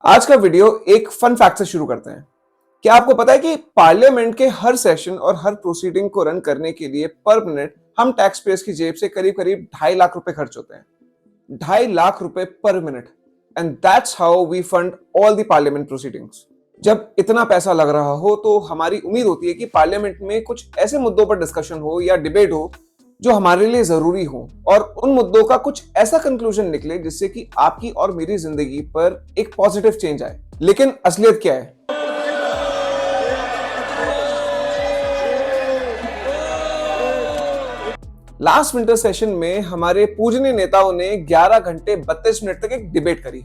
आज का वीडियो एक फन फैक्ट से शुरू करते हैं। क्या आपको पता है कि पार्लियामेंट के हर सेशन और हर प्रोसीडिंग को रन करने के लिए पर मिनट हम टैक्स पेयर्स की जेब से करीब करीब 2.5 लाख रुपए खर्च होते हैं। 2.5 लाख रुपए पर minute. And that's how we fund all the parliament proceedings. जब इतना पैसा लग रहा हो तो हमारी उम्मीद होती है कि पार्लियामेंट में कुछ ऐसे मुद्दों पर डिस्कशन हो या डिबेट हो जो हमारे लिए जरूरी हो और उन मुद्दों का कुछ ऐसा कंक्लूजन निकले जिससे कि आपकी और मेरी जिंदगी पर एक पॉजिटिव चेंज आए। लेकिन असलियत क्या है? लास्ट विंटर सेशन में हमारे पूजनीय नेताओं ने 11 घंटे 32 मिनट तक एक डिबेट करी।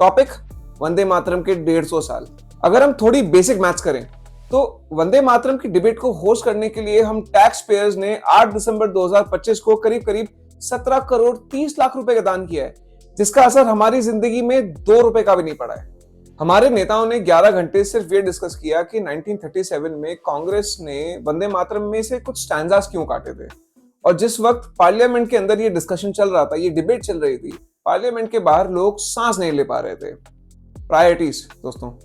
टॉपिक वंदे मातरम के 150 साल। अगर हम थोड़ी बेसिक मैथ्स करें तो वंदे मातरम की डिबेट को होस्ट करने के लिए हम टैक्स पेयर्स ने 8 दिसंबर 2025 को करीब करीब 17 करोड़ 30 लाख रुपए का दान किया है, जिसका असर हमारी जिंदगी में 2 रुपए का भी नहीं पड़ा है। हमारे नेताओं ने 11 घंटे सिर्फ ये डिस्कस किया कि 1937 में कांग्रेस ने वंदे मातरम में से कुछ स्टैंजास क्यों काटे थे। और जिस वक्त पार्लियामेंट के अंदर ये डिस्कशन चल रहा था, ये डिबेट चल रही थी, पार्लियामेंट के बाहर लोग सांस नहीं ले पा रहे थे। प्रायोरिटीज दोस्तों।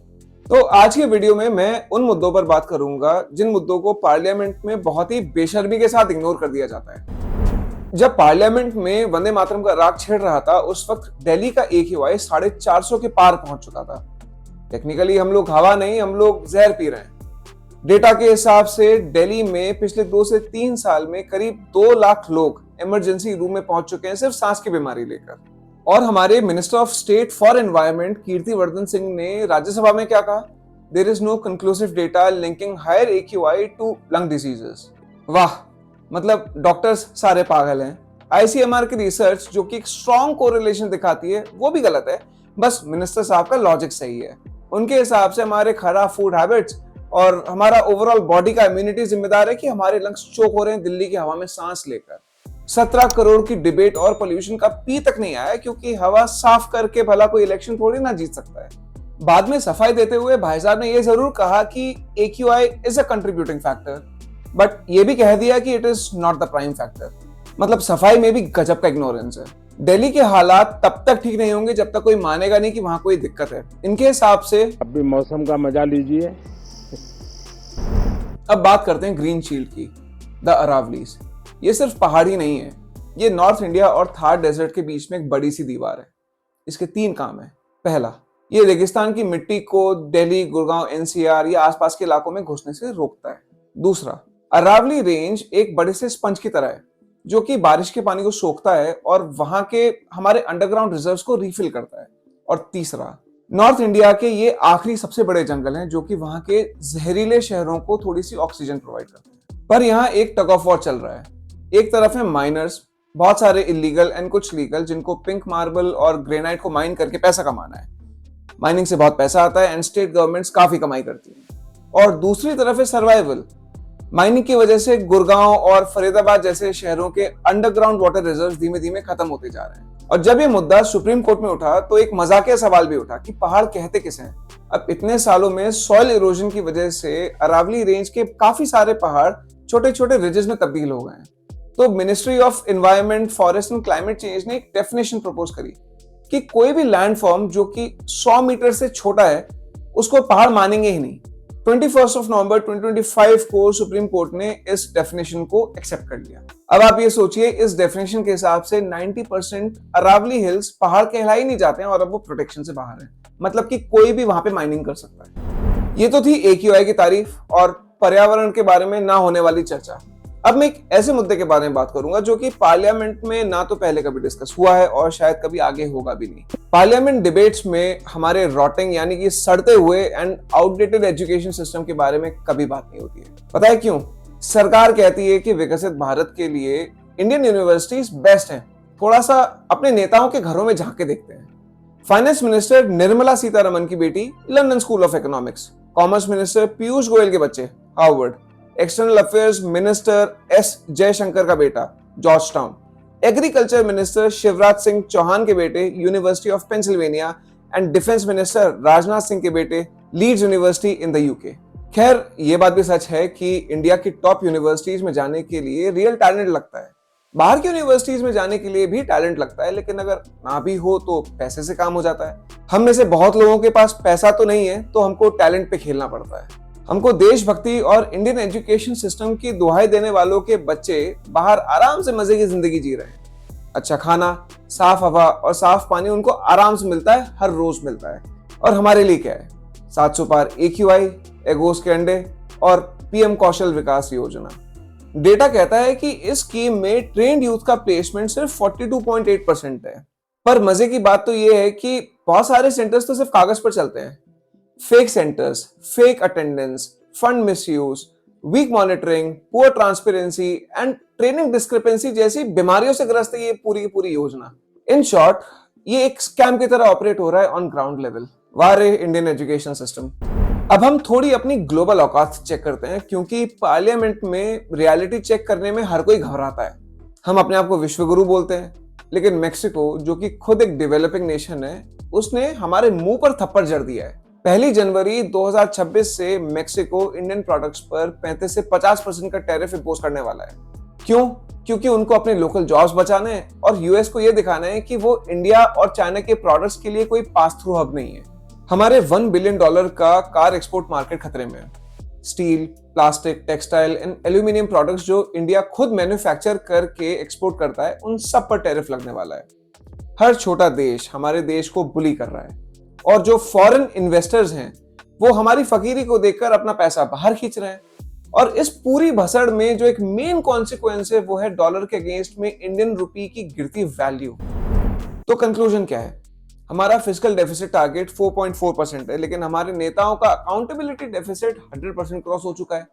तो आज के वीडियो में मैं उन मुद्दों पर बात करूंगा जिन मुद्दों को पार्लियामेंट में बहुत ही बेशर्मी के साथ इग्नोर कर दिया जाता है। जब पार्लियामेंट में वंदे मातरम का राग छिड़ रहा था, उस वक्त दिल्ली का AQI 450 के पार पहुंच चुका था। टेक्निकली हम लोग हवा नहीं, हम लोग जहर पी रहे हैं। डेटा के हिसाब से दिल्ली में पिछले 2 से 3 साल में करीब 2 लाख लोग इमरजेंसी रूम में पहुंच चुके हैं सिर्फ सांस की बीमारी लेकर। और हमारे minister of state for environment Kirtivardhan Singh ने राज्यसभा में क्या कहा? There is no conclusive data linking higher AQI to lung diseases. वाह, मतलब डॉक्टर्स सारे पागल हैं। ICMR की रिसर्च जो कि एक स्ट्रॉन्ग कोरिलेशन दिखाती है वो भी गलत है। बस मिनिस्टर साहब का लॉजिक सही है। उनके हिसाब से हमारे खराब फूड हैबिट्स और हमारा ओवरऑल बॉडी का इम्यूनिटी जिम्मेदार है कि हमारे लंग्स चोक हो रहे हैं दिल्ली की हवा में सांस लेकर। 17 करोड़ की डिबेट और पोल्यूशन का पी तक नहीं आया, क्योंकि हवा साफ करके भला कोई इलेक्शन थोड़ी ना जीत सकता है। बाद में सफाई देते हुए भाई साहब ने यह जरूर कहा कि AQI is a contributing factor, but ये भी कह दिया कि it is not the prime factor. मतलब सफाई में भी गजब का इग्नोरेंस है। दिल्ली के हालात तब तक ठीक नहीं होंगे जब तक कोई मानेगा नहीं कि वहां कोई दिक्कत है। इनके हिसाब से अब भी मौसम का मजा लीजिए। अब बात करते हैं ग्रीन शील्ड की, द अरावलीज। ये सिर्फ पहाड़ी नहीं है, ये नॉर्थ इंडिया और थार डेजर्ट के बीच में एक बड़ी सी दीवार है। इसके 3 काम है। पहला, ये रेगिस्तान की मिट्टी को दिल्ली, गुड़गांव, NCR या आसपास के इलाकों में घुसने से रोकता है। दूसरा, अरावली रेंज एक बड़े से स्पंज की तरह है जो कि बारिश के पानी को सोखता है और वहां के हमारे अंडरग्राउंड रिजर्व्स को रिफिल करता है। और तीसरा, नॉर्थ इंडिया के ये आखिरी सबसे बड़े जंगल हैं जो कि वहां के जहरीले शहरों को थोड़ी सी ऑक्सीजन प्रोवाइड करते हैं। पर यहाँ एक टग ऑफ वॉर चल रहा है। एक तरफ है माइनर्स, बहुत सारे इलीगल एंड कुछ लीगल, जिनको पिंक मार्बल और ग्रेनाइट को माइन करके पैसा कमाना है। माइनिंग से बहुत पैसा आता है एंड स्टेट गवर्नमेंट्स काफी कमाई करती हैं। और दूसरी तरफ है सर्वाइवल। माइनिंग की वजह से गुड़गांव और फरीदाबाद जैसे शहरों के अंडरग्राउंड वाटर रिजर्व्स धीमे धीमे खत्म होते जा रहे हैं। और जब ये मुद्दा सुप्रीम कोर्ट में उठा तो एक मजाकिया सवाल भी उठा कि पहाड़ कहते किसे हैं। अब इतने सालों में सॉइल इरोजन की वजह से अरावली रेंज के काफी सारे पहाड़ छोटे छोटे रिजेस में तब्दील हो गए हैं। तो ministry of environment, forest and climate change ने एक डेफिनेशन प्रपोज करी कि कोई भी लैंडफॉर्म जो कि 100 मीटर से छोटा है उसको पहाड़ मानेंगे ही नहीं। 21 नवंबर 2025 को सुप्रीम कोर्ट ने इस डेफिनेशन को एक्सेप्ट कर लिया। अब आप ये सोचिए, इस डेफिनेशन के हिसाब से 90% अरावली हिल्स पहाड़ कहला ही नहीं जाते हैं और अब वो प्रोटेक्शन से बाहर है। मतलब कि कोई भी वहां पे माइनिंग कर सकता है। ये तो थी AQI की तारीफ और पर्यावरण के बारे में ना होने वाली चर्चा। अब मैं एक ऐसे मुद्दे के बारे में बात करूंगा जो कि पार्लियामेंट में ना तो पहले कभी डिस्कस हुआ है और शायद कभी आगे होगा भी नहीं। पार्लियामेंट डिबेट्स में हमारे रॉटिंग यानी कि सड़ते हुए एंड आउटडेटेड एजुकेशन सिस्टम के बारे में कभी बात नहीं होती है। पता है क्यों? सरकार कहती है कि विकसित भारत के लिए इंडियन यूनिवर्सिटीज बेस्ट हैं। थोड़ा सा अपने नेताओं के घरों में झांक के देखते हैं। फाइनेंस मिनिस्टर निर्मला सीतारमन की बेटी London School of Economics, commerce minister Piyush Goyal के बच्चे Harvard, external affairs minister S Jaishankar का बेटा Georgetown, agriculture minister Shivraj Singh Chouhan के बेटे university of Pennsylvania and defence minister Rajnath Singh के बेटे Leeds university in the UK। खैर, ये बात भी सच है कि इंडिया की टॉप यूनिवर्सिटीज में जाने के लिए रियल टैलेंट लगता है। बाहर की यूनिवर्सिटीज में जाने के लिए भी टैलेंट लगता है, लेकिन अगर ना भी हो तो पैसे से काम हो जाता है। हम में से बहुत लोगों के पास पैसा तो नहीं है, तो हमको टैलेंट पे खेलना पड़ता है। हमको देशभक्ति और इंडियन एजुकेशन सिस्टम की दुहाई देने वालों के बच्चे बाहर आराम से मजे की जिंदगी जी रहे हैं। अच्छा खाना, साफ हवा और साफ पानी उनको आराम से मिलता है, हर रोज मिलता है। और हमारे लिए क्या है? 700 पार AQI, एगोस के अंडे और PM कौशल विकास योजना। डेटा कहता है कि इस स्कीम में ट्रेंड यूथ का प्लेसमेंट सिर्फ 42.8% है। पर मजे की बात तो यह है कि बहुत सारे सेंटर्स तो सिर्फ कागज पर चलते हैं। Fake centres, fake attendance, fund misuse, weak monitoring, poor transparency and training discrepancy जैसी बीमारियों से ग्रस्त है ये पूरी की पूरी योजना। इन शॉर्ट, ये एक स्कैम की तरह ऑपरेट हो रहा है ऑन ग्राउंड लेवल। वाह रे इंडियन एजुकेशन सिस्टम। अब हम थोड़ी अपनी ग्लोबल औकात चेक करते हैं, क्योंकि पार्लियामेंट में रियलिटी चेक करने में हर कोई घबराता है। हम अपने आप को विश्वगुरु बोलते हैं, लेकिन मेक्सिको, जो कि खुद एक डेवलपिंग नेशन है, उसने हमारे मुंह पर थप्पड़ जड़ दिया है। 1 जनवरी 2026 से मेक्सिको इंडियन प्रोडक्ट्स पर 35 से 50% का टैरिफ इंपोज करने वाला है। क्यों? क्योंकि उनको अपने लोकल जॉब्स बचाने हैं और यूएस को यह दिखाना है कि वो इंडिया और चाइना के प्रोडक्ट्स के लिए कोई पास थ्रू हब नहीं है। हमारे $1 बिलियन का कार एक्सपोर्ट मार्केट खतरे में है। Steel, plastic, textile and aluminium products जो इंडिया खुद मैन्युफैक्चर करके एक्सपोर्ट करता है, उन सब पर टैरिफ लगने वाला है। हर छोटा देश हमारे देश को बुली कर रहा है, और जो फॉरेन इन्वेस्टर्स हैं वो हमारी फकीरी को देखकर अपना पैसा बाहर खींच रहे हैं। और इस पूरी भसड़ में जो एक मेन कॉन्सिक्वेंस है वो है डॉलर के अगेंस्ट में इंडियन रुपी की गिरती वैल्यू। तो कंक्लूजन क्या है? हमारा फिस्कल डेफिसिट टारगेट 4.4% है, लेकिन हमारे नेताओं का अकाउंटेबिलिटी डेफिसिट 100% क्रॉस हो चुका है।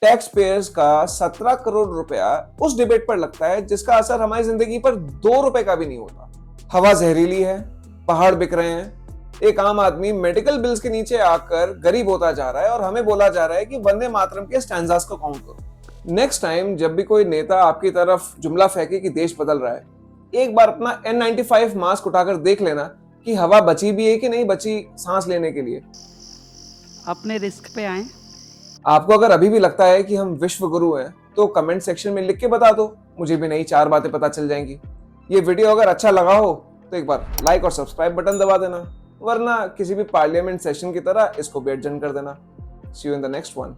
टैक्स पेयर्स का 17 करोड़ रुपया उस डिबेट पर लगता है जिसका असर हमारी जिंदगी पर 2 रुपए का भी नहीं होता। हवा जहरीली है, पहाड़ बिक रहे हैं, एक आम आदमी मेडिकल बिल्स के नीचे आकर गरीब होता जा रहा है, और हमें बोला जा रहा है कि वंदे मातरम के स्टैंजास को काउंट करो। नेक्स्ट टाइम जब भी कोई नेता आपकी तरफ जुमला फेंके कि देश बदल रहा है, एक बार अपना N95 मास्क उठाकर देख लेना कि हवा बची भी है कि नहीं बची सांस लेने के लिए। अपने रिस्क पे आए। आपको अगर अभी भी लगता है कि हम विश्व गुरु हैं, तो कमेंट सेक्शन में लिख के बता दो, मुझे भी नई 4 बातें पता चल जाएंगी। ये वीडियो अगर अच्छा लगा हो तो एक बार लाइक और सब्सक्राइब बटन दबा देना, वरना किसी भी पार्लियामेंट सेशन की तरह इसको भी एडजन कर देना। See you in the next one.